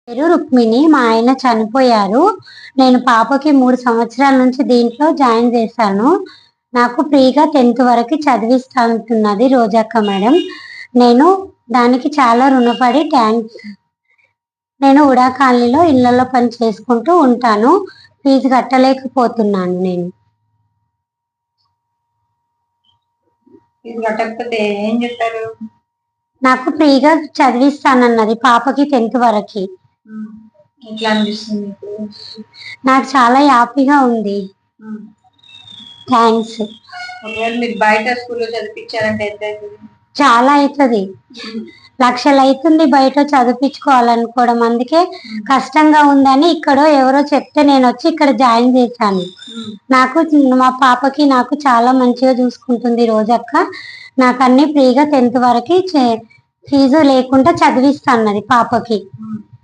పేరు రుక్మిణి. మా ఆయన చనిపోయారు. నేను పాపకి 3 సంవత్సరాల నుంచి దీంట్లో జాయిన్ చేశాను. నాకు ఫ్రీగా 10th వరకు చదివిస్తా అంటున్నది రోజక్క మేడం. నేను దానికి చాలా రుణపడి నేను ఉడా కాలనీలో ఇళ్లలో పని చేసుకుంటూ ఉంటాను. ఫీజు కట్టలేకపోతున్నాను నేను. ఫీజు కట్టకపోతే ఏం చెప్తారు? నాకు ఫ్రీగా చదివిస్తానన్నది పాపకి 10th వరకు. ఎట్లా అనిపిస్తుంది మీకు? నాకు చాలా హ్యాపీగా ఉంది. థ్యాంక్స్. ఒకవేళ మీరు బయట స్కూల్లో చదివించారంటే ఎంత అవుతుంది? చాలా అవుతుంది. లక్షలు అవుతుంది బయట చదివించుకోవాలనుకోవడం. అందుకే కష్టంగా ఉందని ఇక్కడ ఎవరో చెప్తే నేను వచ్చి ఇక్కడ జాయిన్ చేశాను. నాకు మా పాపకి నాకు చాలా మంచిగా చూసుకుంటుంది రోజక్క. నాకు అన్ని ఫ్రీగా 10th వరకు ఫీజు లేకుండా చదివిస్తాన్నది పాపకి.